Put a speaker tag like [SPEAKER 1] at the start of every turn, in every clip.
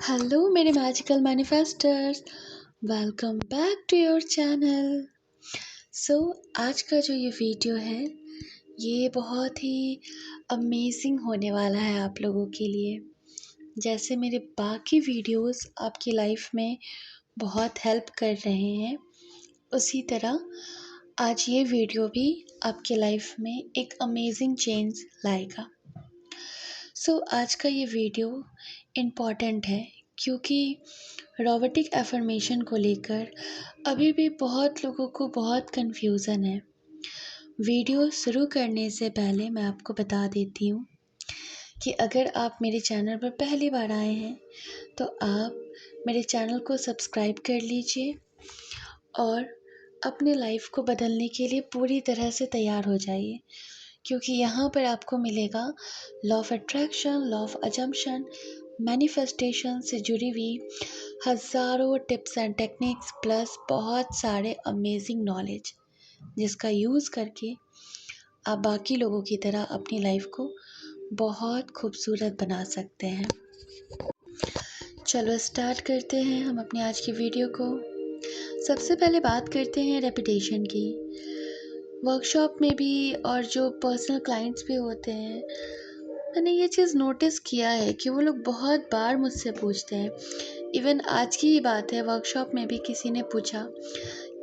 [SPEAKER 1] Hello मेरे magical manifesters, welcome back to your channel. So आज का जो ये वीडियो है ये बहुत ही अमेजिंग होने वाला है आप लोगों के लिए। जैसे मेरे बाकी वीडियोस आपकी लाइफ में बहुत हेल्प कर रहे हैं, उसी तरह आज ये वीडियो भी आपके लाइफ में एक अमेजिंग चेंज लाएगा। आज का ये वीडियो इम्पॉर्टेंट है क्योंकि रोबोटिक एफर्मेशन को लेकर अभी भी बहुत लोगों को बहुत कन्फ्यूज़न है। वीडियो शुरू करने से पहले मैं आपको बता देती हूँ कि अगर आप मेरे चैनल पर पहली बार आए हैं तो आप मेरे चैनल को सब्सक्राइब कर लीजिए और अपने लाइफ को बदलने के लिए पूरी तरह से तैयार हो जाइए, क्योंकि यहाँ पर आपको मिलेगा law of attraction, law of assumption, manifestation से जुड़ी हुई हज़ारों टिप्स एंड टेक्निक्स प्लस बहुत सारे अमेजिंग नॉलेज, जिसका यूज़ करके आप बाकी लोगों की तरह अपनी लाइफ को बहुत खूबसूरत बना सकते हैं। चलो स्टार्ट करते हैं हम अपनी आज की वीडियो को। सबसे पहले बात करते हैं रेपुटेशन की। वर्कशॉप में भी और जो पर्सनल क्लाइंट्स भी होते हैं, मैंने ये चीज़ नोटिस किया है कि वो लोग बहुत बार मुझसे पूछते हैं। इवन आज की ही बात है, वर्कशॉप में भी किसी ने पूछा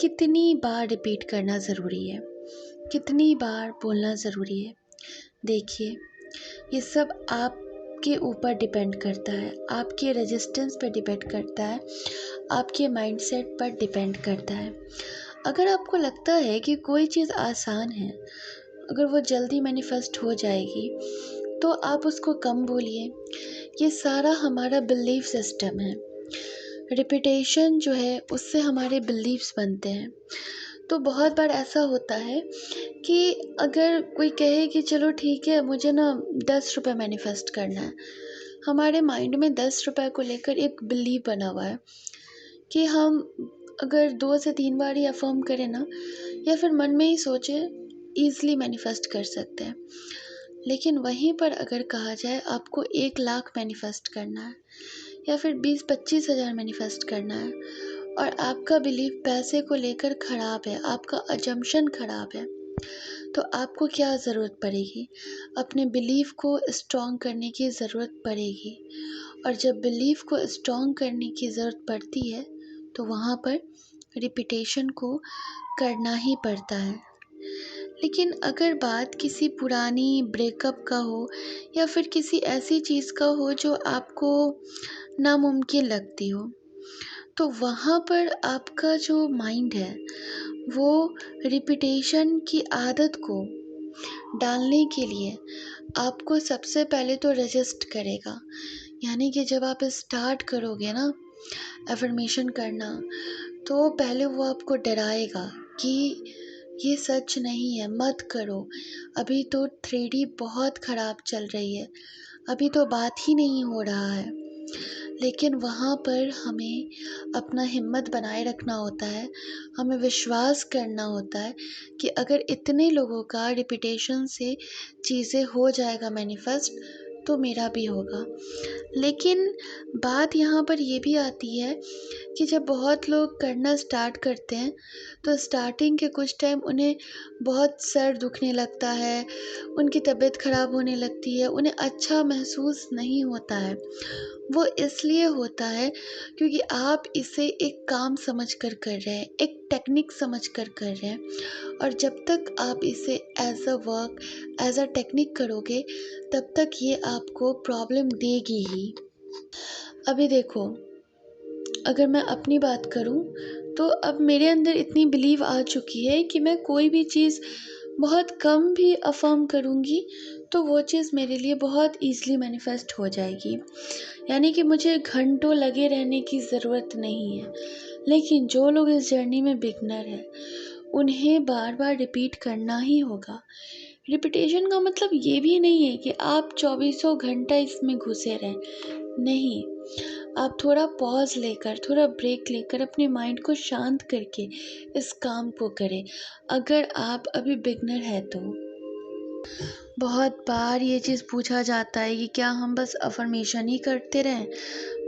[SPEAKER 1] कितनी बार रिपीट करना ज़रूरी है, कितनी बार बोलना ज़रूरी है। देखिए, ये सब आपके ऊपर डिपेंड करता है, आपके रेजिस्टेंस पर डिपेंड करता है, आपके माइंडसेट पर डिपेंड करता है। अगर आपको लगता है कि कोई चीज़ आसान है, अगर वो जल्दी मैनिफेस्ट हो जाएगी, तो आप उसको कम बोलिए। ये सारा हमारा बिलीफ सिस्टम है। रिपीटेशन जो है उससे हमारे बिलीव्स बनते हैं। तो बहुत बार ऐसा होता है कि अगर कोई कहे कि चलो ठीक है, मुझे ना 10 रुपये मैनिफेस्ट करना है, हमारे माइंड में 10 रुपये को लेकर एक बिलीव बना हुआ है कि हम अगर 2 से 3 बार ही अफर्म करें ना, या फिर मन में ही सोचे, ईज़िली मैनिफेस्ट कर सकते हैं। लेकिन वहीं पर अगर कहा जाए आपको 1 लाख मैनिफेस्ट करना है या फिर 20-25 हज़ार मैनिफेस्ट करना है और आपका बिलीफ पैसे को लेकर ख़राब है, आपका अजम्पशन ख़राब है, तो आपको क्या ज़रूरत पड़ेगी? अपने बिलीफ को स्ट्रॉन्ग करने की ज़रूरत पड़ेगी। और जब बिलीफ को स्ट्रॉन्ग करने की ज़रूरत पड़ती है तो वहाँ पर रिपीटेशन को करना ही पड़ता है। लेकिन अगर बात किसी पुरानी ब्रेकअप का हो या फिर किसी ऐसी चीज़ का हो जो आपको नामुमकिन लगती हो, तो वहाँ पर आपका जो माइंड है वो रिपीटेशन की आदत को डालने के लिए आपको सबसे पहले तो रेजिस्ट करेगा। यानी कि जब आप स्टार्ट करोगे ना एफर्मेशन करना, तो पहले वो आपको डराएगा कि ये सच नहीं है, मत करो, अभी तो 3D बहुत ख़राब चल रही है, अभी तो बात ही नहीं हो रहा है। लेकिन वहाँ पर हमें अपना हिम्मत बनाए रखना होता है, हमें विश्वास करना होता है कि अगर इतने लोगों का रिपीटेशन से चीज़ें हो जाएगा मैनिफेस्ट, तो मेरा भी होगा। लेकिन बात यहाँ पर ये भी आती है कि जब बहुत लोग करना स्टार्ट करते हैं तो स्टार्टिंग के कुछ टाइम उन्हें बहुत सर दुखने लगता है, उनकी तबीयत ख़राब होने लगती है, उन्हें अच्छा महसूस नहीं होता है। वो इसलिए होता है क्योंकि आप इसे एक काम समझ कर रहे हैं, एक टेक्निक समझ कर रहे हैं, और जब तक आप इसे as a work, as a technique करोगे, तब तक ये आपको प्रॉब्लम देगी ही। अभी देखो, अगर मैं अपनी बात करूं तो अब मेरे अंदर इतनी बिलीव आ चुकी है कि मैं कोई भी चीज़ बहुत कम भी अफर्म करूंगी तो वो चीज़ मेरे लिए बहुत ईज़िली मैनिफेस्ट हो जाएगी। यानी कि मुझे घंटों लगे रहने की ज़रूरत नहीं है। लेकिन जो लोग इस जर्नी में बिगनर हैं, उन्हें बार बार रिपीट करना ही होगा। रिपीटेशन का मतलब ये भी नहीं है कि आप 24 घंटा इसमें घुसे रहें, नहीं। आप थोड़ा पॉज लेकर, थोड़ा ब्रेक लेकर अपने माइंड को शांत करके इस काम को करें, अगर आप अभी बिगनर है तो। बहुत बार ये चीज़ पूछा जाता है कि क्या हम बस अफर्मेशन ही करते रहें,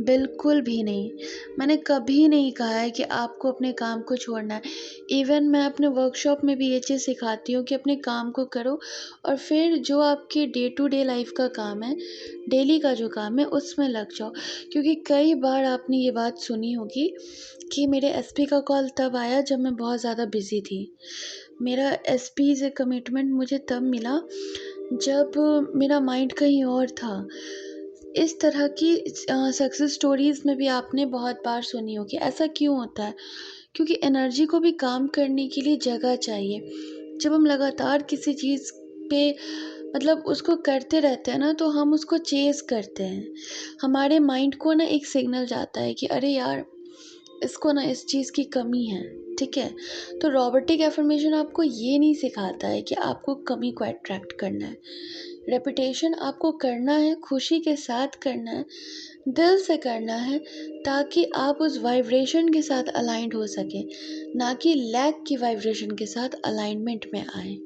[SPEAKER 1] बिल्कुल भी नहीं। मैंने कभी नहीं कहा है कि आपको अपने काम को छोड़ना है। इवन मैं अपने वर्कशॉप में भी ये चीज़ सिखाती हूँ कि अपने काम को करो और फिर जो आपके डे टू डे लाइफ़ का काम है, डेली का जो काम है उसमें लग जाओ। क्योंकि कई बार आपने ये बात सुनी होगी कि मेरे एसपी का कॉल तब आया जब मैं बहुत ज़्यादा बिज़ी थी। मेरा एसपी से कमिटमेंट मुझे तब मिला जब मेरा माइंड कहीं और था। इस तरह की सक्सेस स्टोरीज़ में भी आपने बहुत बार सुनी होगी। ऐसा क्यों होता है? क्योंकि एनर्जी को भी काम करने के लिए जगह चाहिए। जब हम लगातार किसी चीज़ पे मतलब उसको करते रहते हैं ना, तो हम उसको चेज़ करते हैं। हमारे माइंड को ना एक सिग्नल जाता है कि अरे यार! इसको ना इस चीज़ की कमी है, ठीक है? तो रोबोटिक अफ़र्मेशन आपको ये नहीं सिखाता है कि आपको कमी को अट्रैक्ट करना है। रेपुटेशन आपको करना है, खुशी के साथ करना है, दिल से करना है, ताकि आप उस वाइब्रेशन के साथ अलाइन्ड हो सकें, ना कि लैक की वाइब्रेशन के साथ अलाइनमेंट में आएँ।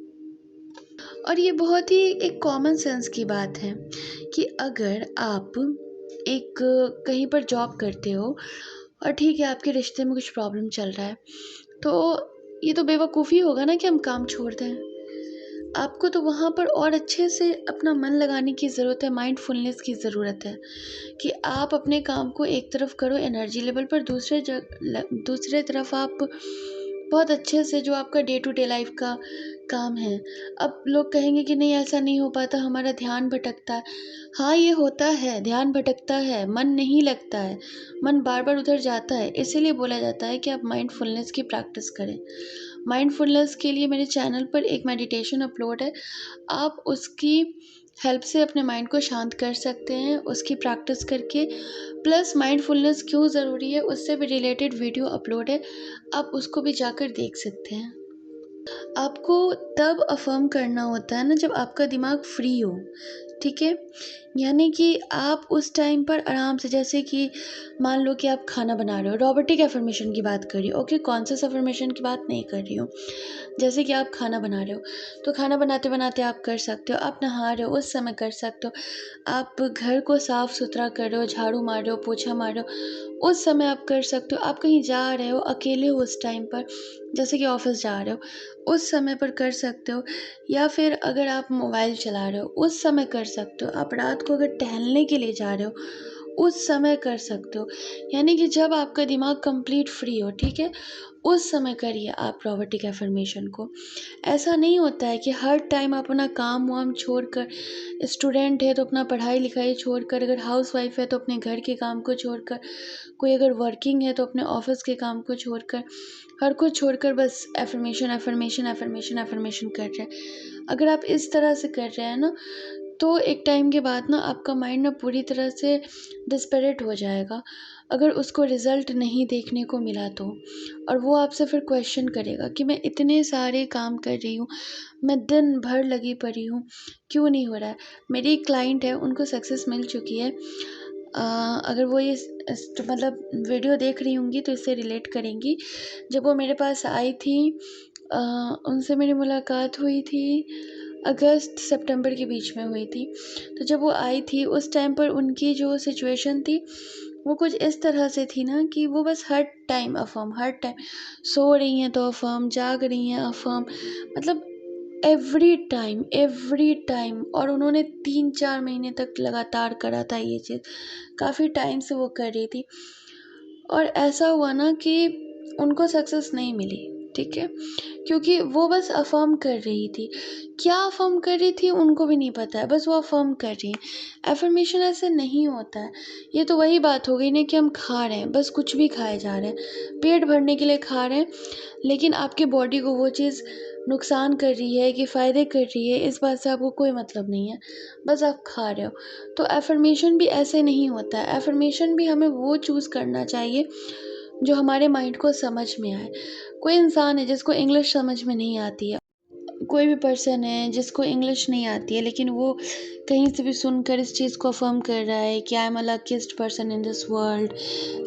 [SPEAKER 1] और ये बहुत ही एक कॉमन सेंस की बात है कि अगर आप एक कहीं पर जॉब करते हो और ठीक है, आपके रिश्ते में कुछ प्रॉब्लम चल रहा है, तो ये तो बेवकूफ़ी होगा ना कि हम काम छोड़ दें। आपको तो वहाँ पर और अच्छे से अपना मन लगाने की ज़रूरत है, माइंडफुलनेस की ज़रूरत है कि आप अपने काम को एक तरफ करो एनर्जी लेवल पर, दूसरे तरफ आप बहुत अच्छे से जो आपका डे टू डे लाइफ का काम है। अब लोग कहेंगे कि नहीं ऐसा नहीं हो पाता, हमारा ध्यान भटकता है। हाँ, ये होता है, ध्यान भटकता है, मन नहीं लगता है, मन बार-बार उधर जाता है। इसीलिए बोला जाता है कि आप माइंडफुलनेस की प्रैक्टिस करें। माइंडफुलनेस के लिए मेरे चैनल पर एक मेडिटेशन अपलोड है, आप उसकी हेल्प से अपने माइंड को शांत कर सकते हैं उसकी प्रैक्टिस करके। प्लस माइंडफुलनेस क्यों ज़रूरी है उससे भी रिलेटेड वीडियो अपलोड है, आप उसको भी जाकर देख सकते हैं। आपको तब अफ़र्म करना होता है ना जब आपका दिमाग फ्री हो, ठीक है? यानी कि आप उस टाइम पर आराम से, जैसे कि मान लो कि आप खाना बना रहे हो, रोबोटिक अफ़र्मेशन की बात कर रही हूँ, ओके? कॉन्शियस अफ़र्मेशन की बात नहीं कर रही हूँ। जैसे कि आप खाना बना रहे हो, तो खाना बनाते-बनाते आप कर सकते हो, आप नहा रहे हो उस समय कर सकते हो, आप घर को साफ़-सुथरा कर रहे हो, झाड़ू मार रहे हो, पोछा मार रहे हो, उस समय आप कर सकते हो। आप कहीं जा रहे हो, अकेले हो उस टाइम पर, जैसे कि ऑफ़िस जा रहे हो, उस समय पर कर सकते हो। या फिर अगर आप मोबाइल चला रहे हो, उस समय कर सकते हो। आप रात को अगर टहलने के लिए जा रहे हो, उस समय कर सकते हो। यानी कि जब आपका दिमाग कंप्लीट फ्री हो, ठीक है? उस समय करिए आप रोबोटिक अफ़र्मेशन को। ऐसा नहीं होता है कि हर टाइम आप अपना काम-वाम छोड़कर, स्टूडेंट है तो अपना पढ़ाई-लिखाई छोड़कर, अगर हाउसवाइफ़ है तो अपने घर के काम को छोड़कर, कोई अगर वर्किंग है तो अपने ऑफ़िस के काम को छोड़कर, हर कुछ छोड़कर बस अफ़र्मेशन, अफ़र्मेशन, अफ़र्मेशन, अफ़र्मेशन कर रहे हैं। अगर आप इस तरह से कर रहे हैं ना, तो एक टाइम के बाद ना आपका माइंड ना पूरी तरह से डिस्पैरेट हो जाएगा, अगर उसको रिज़ल्ट नहीं देखने को मिला तो। और वो आपसे फिर क्वेश्चन करेगा कि मैं इतने सारे काम कर रही हूँ, मैं दिन भर लगी पड़ी हूँ, क्यों नहीं हो रहा है? मेरी एक क्लाइंट है, उनको सक्सेस मिल चुकी है। अगर वो ये मतलब वीडियो देख रही होंगी तो इससे रिलेट करेंगी। जब वो मेरे पास आई थी, अ, उनसे मेरी मुलाकात हुई थी अगस्त सितंबर के बीच में हुई थी। तो जब वो आई थी उस टाइम पर उनकी जो सिचुएशन थी, वो कुछ इस तरह से थी ना कि वो बस हर टाइम अफ़र्म, हर टाइम सो रही हैं तो अफ़र्म, जाग रही हैं अफ़र्म, मतलब एवरी टाइम। और उन्होंने 3-4 महीने तक लगातार करा था ये चीज़, काफ़ी टाइम से वो कर रही थी। और ऐसा हुआ ना कि उनको सक्सेस नहीं मिली, ठीक है? क्योंकि वो बस अफ़र्म कर रही थी। क्या अफ़र्म कर रही थी उनको भी नहीं पता है, बस वो अफ़र्म कर रही हैं। अफ़र्मेशन ऐसे नहीं होता है। ये तो वही बात हो गई ना कि हम खा रहे हैं, बस कुछ भी खाए जा रहे हैं। पेट भरने के लिए खा रहे हैं, लेकिन आपकी बॉडी को वो चीज़ नुकसान कर रही है कि फ़ायदे कर रही है, इस बात से आपको कोई मतलब नहीं है, बस आप खा रहे हो। तो अफ़र्मेशन भी ऐसे नहीं होता है। अफ़र्मेशन भी हमें वो चूज़ करना चाहिए जो हमारे माइंड को समझ में आए। कोई इंसान है जिसको इंग्लिश समझ में नहीं आती है, कोई भी पर्सन है जिसको इंग्लिश नहीं आती है, लेकिन वो कहीं से भी सुनकर इस चीज़ को अफ़र्म कर रहा है कि I am a luckiest person in this world,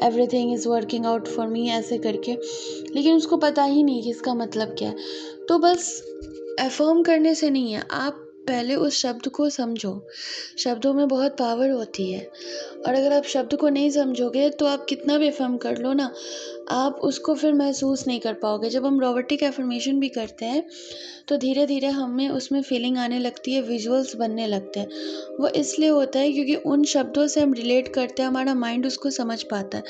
[SPEAKER 1] everything is working out for me, ऐसे करके, लेकिन उसको पता ही नहीं कि इसका मतलब क्या है। तो बस अफ़र्म करने से नहीं है, आप पहले उस शब्द को समझो। शब्दों में बहुत पावर होती है, और अगर आप शब्द को नहीं समझोगे तो आप कितना भी अफ़र्म कर लो ना, आप उसको फिर महसूस नहीं कर पाओगे। जब हम रोबोटिक अफ़र्मेशन भी करते हैं तो धीरे धीरे हमें उसमें फीलिंग आने लगती है, विजुअल्स बनने लगते हैं। वो इसलिए होता है क्योंकि उन शब्दों से हम रिलेट करते हैं, हमारा माइंड उसको समझ पाता है।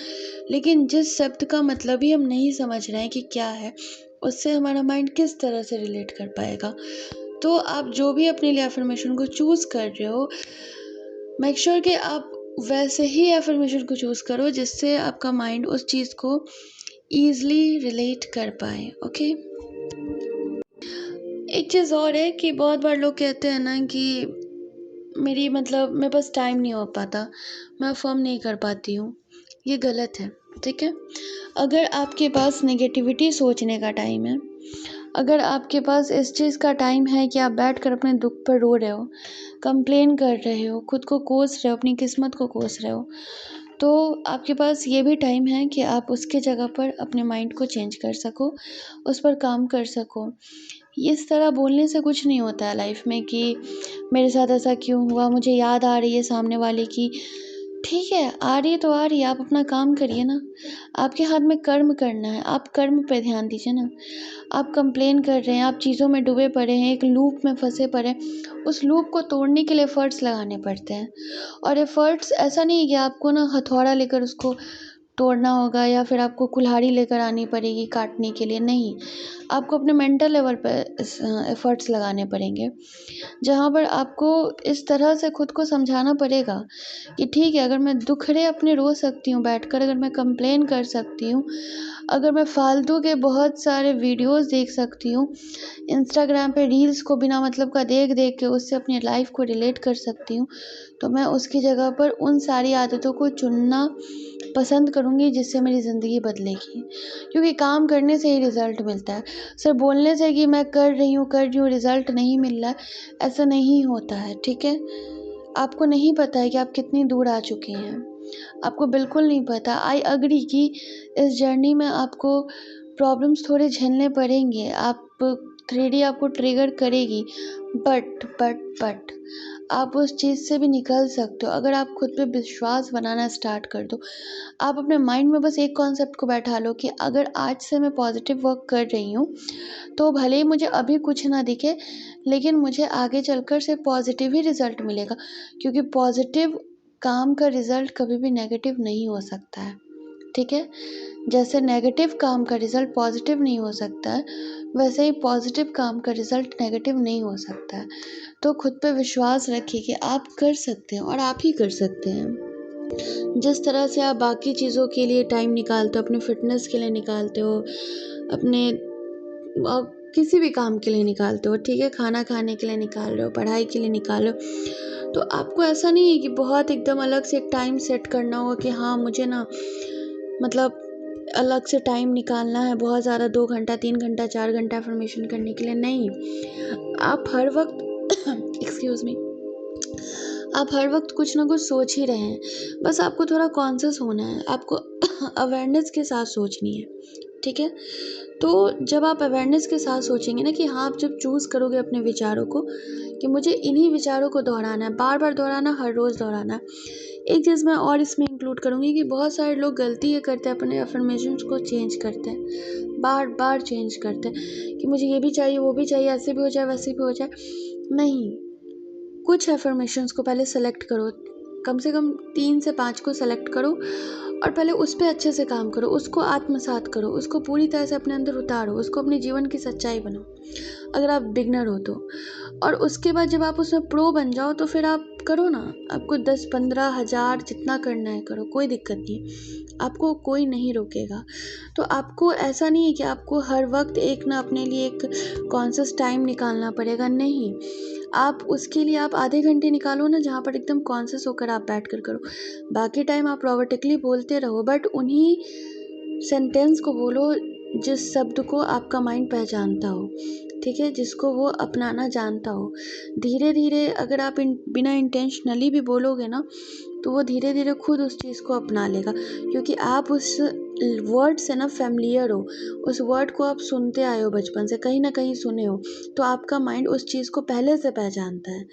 [SPEAKER 1] लेकिन जिस शब्द का मतलब ही हम नहीं समझ रहे हैं कि क्या है, उससे हमारा माइंड किस तरह से रिलेट कर पाएगा। तो आप जो भी अपने लिए अफ़र्मेशन को चूज़ कर रहे हो, मेक श्योर कि आप वैसे ही अफ़र्मेशन को चूज़ करो जिससे आपका माइंड उस चीज़ को ईज़िली रिलेट कर पाए। ओके। एक चीज़ और है कि बहुत बार लोग कहते हैं ना कि मेरे पास टाइम नहीं हो पाता, मैं अफ़र्म नहीं कर पाती हूँ। ये गलत है, ठीक है? अगर आपके पास नेगेटिविटी सोचने का टाइम है, अगर आपके पास इस चीज़ का टाइम है कि आप बैठकर अपने दुःख पर रो रहे हो, कंप्लेन कर रहे हो, खुद को कोस रहे हो, अपनी किस्मत को कोस रहे हो, तो आपके पास ये भी टाइम है कि आप उसके जगह पर अपने माइंड को चेंज कर सको, उस पर काम कर सको। इस तरह बोलने से कुछ नहीं होता है लाइफ में कि मेरे साथ ऐसा क्यों हुआ, मुझे याद आ रही है सामने वाले की। ठीक है, आ रही है तो आ रही है, आप अपना काम करिए ना। आपके हाथ में कर्म करना है, आप कर्म पे ध्यान दीजिए ना। आप कंप्लेन कर रहे हैं, आप चीज़ों में डूबे पड़े हैं, एक लूप में फँसे पड़े हैं, उस लूप को तोड़ने के लिए एफ़र्ट्स लगाने पड़ते हैं। और एफ़र्ट्स ऐसा नहीं है कि आपको ना हथौड़ा लेकर उसको तोड़ना होगा या फिर आपको कुल्हाड़ी लेकर आनी पड़ेगी काटने के लिए, नहीं। आपको अपने मेंटल लेवल पे एफ़र्ट्स लगाने पड़ेंगे, जहाँ पर आपको इस तरह से खुद को समझाना पड़ेगा कि ठीक है, अगर मैं दुखड़े अपने रो सकती हूँ बैठकर, अगर मैं कंप्लेन कर सकती हूँ, अगर मैं फालतू के बहुत सारे वीडियोज़ देख सकती हूँ, इंस्टाग्राम पे रील्स को बिना मतलब का देख देख के उससे अपनी लाइफ को रिलेट कर सकती हूँ, तो मैं उसकी जगह पर उन सारी आदतों को चुनना पसंद करूँगी जिससे मेरी ज़िंदगी बदलेगी। क्योंकि काम करने से ही रिज़ल्ट मिलता है। सिर्फ बोलने से कि मैं कर रही हूँ रिज़ल्ट नहीं मिल रहा है, ऐसा नहीं होता है, ठीक है? आपको नहीं पता है कि आप कितनी दूर आ चुके हैं। आपको बिल्कुल नहीं पता। आई एग्री कि इस जर्नी में आपको प्रॉब्लम्स थोड़े झेलने पड़ेंगे। आप 3D आपको ट्रिगर करेगी, बट आप उस चीज़ से भी निकल सकते हो अगर आप खुद पे विश्वास बनाना स्टार्ट कर दो। आप अपने माइंड में बस एक कॉन्सेप्ट को बैठा लो कि अगर आज से मैं पॉजिटिव वर्क कर रही हूँ, तो भले ही मुझे अभी कुछ ना दिखे, लेकिन मुझे आगे चलकर सिर्फ पॉजिटिव ही रिज़ल्ट मिलेगा, क्योंकि पॉजिटिव काम का रिज़ल्ट कभी भी नेगेटिव नहीं हो सकता है, ठीक है? जैसे नेगेटिव काम का रिज़ल्ट पॉजिटिव नहीं हो सकता है, वैसे ही पॉजिटिव काम का रिज़ल्ट नेगेटिव नहीं हो सकता है। तो खुद पे विश्वास रखिए कि आप कर सकते हैं और आप ही कर सकते हैं। जिस तरह से आप बाकी चीज़ों के लिए टाइम निकालते हो, अपने फ़िटनेस के लिए निकालते हो, अपने किसी भी काम के लिए निकालते हो, ठीक है? खाना खाने के लिए निकाल रहे हो, पढ़ाई के लिए निकाल रहे हो, तो आपको ऐसा नहीं है कि बहुत एकदम अलग से एक टाइम सेट करना होगा कि हाँ, मुझे ना मतलब अलग से टाइम निकालना है बहुत ज़्यादा, 2 घंटा, 3 घंटा, 4 घंटा अफ़र्मेशन करने के लिए, नहीं। आप हर वक़्त एक्सक्यूज़ मी, आप हर वक़्त कुछ ना कुछ सोच ही रहे हैं। बस आपको थोड़ा कॉन्शियस होना है, आपको अवेयरनेस के साथ सोचनी है, ठीक है? तो जब आप अवेयरनेस के साथ सोचेंगे ना कि हाँ, आप जब चूज़ करोगे अपने विचारों को कि मुझे इन्हीं विचारों को दोहराना है, बार-बार दोहराना, हर रोज़ दोहराना है। एक चीज़ मैं और इसमें इंक्लूड करूँगी कि बहुत सारे लोग गलती ये करते हैं, अपने अफ़र्मेशंस को चेंज करते हैं, बार-बार चेंज करते हैं कि मुझे ये भी चाहिए, वो भी चाहिए, ऐसे भी हो जाए, वैसे भी हो जाए। नहीं, कुछ अफ़र्मेशंस को पहले सेलेक्ट करो, कम से कम 3 से 5 को सेलेक्ट करो और पहले उस पे अच्छे से काम करो, उसको आत्मसात करो, उसको पूरी तरह से अपने अंदर उतारो, उसको अपने जीवन की सच्चाई बनाओ, अगर आप बिगिनर हो तो। और उसके बाद जब आप उसमें प्रो बन जाओ तो फिर आप करो ना, आपको 10, 15, हज़ार जितना करना है करो, कोई दिक्कत नहीं है, आपको कोई नहीं रोकेगा। तो आपको ऐसा नहीं है कि आपको हर वक़्त एक ना अपने लिए एक कॉन्शियस टाइम निकालना पड़ेगा, नहीं। आप उसके लिए आप आधे घंटे निकालो ना, जहाँ पर एकदम कॉन्शियस होकर आप बैठकर करो। बाकी टाइम आप रोबोटिकली बोलते रहो, बट उन्हीं सेंटेंस को बोलो जिस शब्द को आपका माइंड पहचानता हो। ठीक है, जिसको वो अपनाना जानता हो। धीरे धीरे अगर आप बिना इंटेंशनली भी बोलोगे ना, तो वो धीरे धीरे खुद उस चीज़ को अपना लेगा, क्योंकि आप उस वर्ड से ना फैमिलियर हो, उस वर्ड को आप सुनते आए हो बचपन से, कहीं ना कहीं सुने हो, तो आपका माइंड उस चीज़ को पहले से पहचानता है।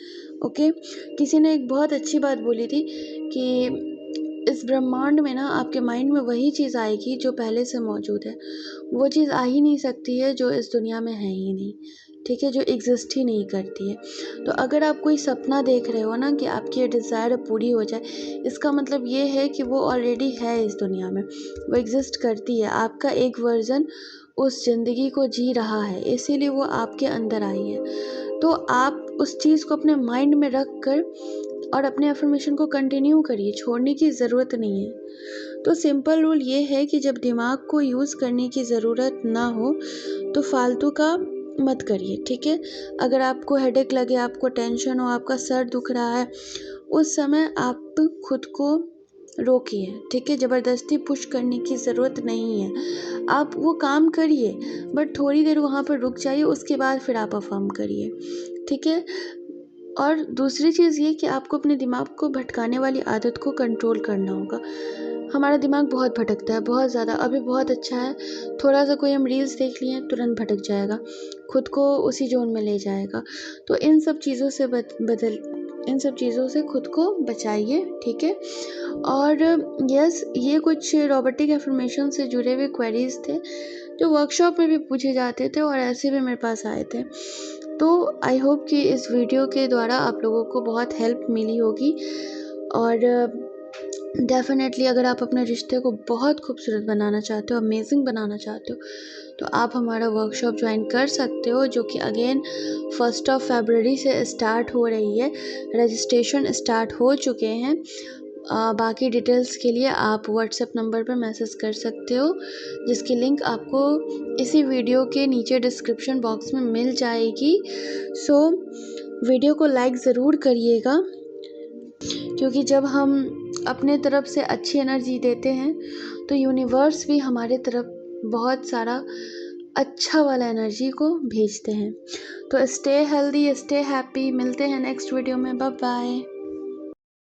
[SPEAKER 1] ओके, किसी ने एक बहुत अच्छी बात बोली थी कि इस ब्रह्मांड में ना आपके माइंड में वही चीज़ आएगी जो पहले से मौजूद है। वो चीज़ आ ही नहीं सकती है जो इस दुनिया में है ही नहीं, ठीक है, जो एग्जिस्ट ही नहीं करती है। तो अगर आप कोई सपना देख रहे हो ना कि आपकी ये डिज़ायर पूरी हो जाए, इसका मतलब ये है कि वो ऑलरेडी है इस दुनिया में, वो एग्जिस्ट करती है। आपका एक वर्ज़न उस ज़िंदगी को जी रहा है, इसीलिए वो आपके अंदर आई है। तो आप उस चीज़ को अपने माइंड में रख कर और अपने अफर्मेशन को कंटिन्यू करिए, छोड़ने की ज़रूरत नहीं है। तो सिंपल रूल ये है कि जब दिमाग को यूज़ करने की ज़रूरत ना हो तो फालतू का मत करिए, ठीक है। अगर आपको हेडेक लगे, आपको टेंशन हो, आपका सर दुख रहा है, उस समय आप खुद को रोकिए, ठीक है। ज़बरदस्ती पुश करने की ज़रूरत नहीं है। आप वो काम करिए, बट थोड़ी देर वहाँ पर रुक जाइए, उसके बाद फिर आप अफर्म करिए, ठीक है। और दूसरी चीज़ ये कि आपको अपने दिमाग को भटकाने वाली आदत को कंट्रोल करना होगा। हमारा दिमाग बहुत भटकता है, बहुत ज़्यादा। अभी बहुत अच्छा है, थोड़ा सा कोई हम रील्स देख लिए तुरंत भटक जाएगा, खुद को उसी जोन में ले जाएगा। तो इन सब चीज़ों से इन सब चीज़ों से खुद को बचाइए, ठीक है। और यस, ये कुछ रोबोटिक एफर्मेशन से जुड़े हुए क्वेरीज थे जो वर्कशॉप में भी पूछे जाते थे और ऐसे भी मेरे पास आए थे। तो आई होप कि इस वीडियो के द्वारा आप लोगों को बहुत हेल्प मिली होगी। और डेफ़िनेटली अगर आप अपने रिश्ते को बहुत खूबसूरत बनाना चाहते हो, अमेजिंग बनाना चाहते हो, तो आप हमारा वर्कशॉप ज्वाइन कर सकते हो, जो कि अगेन 1 फरवरी से स्टार्ट हो रही है। रजिस्ट्रेशन स्टार्ट हो चुके हैं। बाकी डिटेल्स के लिए आप व्हाट्सएप नंबर पर मैसेज कर सकते हो, जिसकी लिंक आपको इसी वीडियो के नीचे डिस्क्रिप्शन बॉक्स में मिल जाएगी। सो वीडियो को लाइक ज़रूर करिएगा, क्योंकि जब हम अपने तरफ से अच्छी एनर्जी देते हैं तो यूनिवर्स भी हमारे तरफ बहुत सारा अच्छा वाला एनर्जी को भेजते हैं। तो स्टे हेल्दी, स्टे हैप्पी। मिलते हैं नेक्स्ट वीडियो में। Bye bye.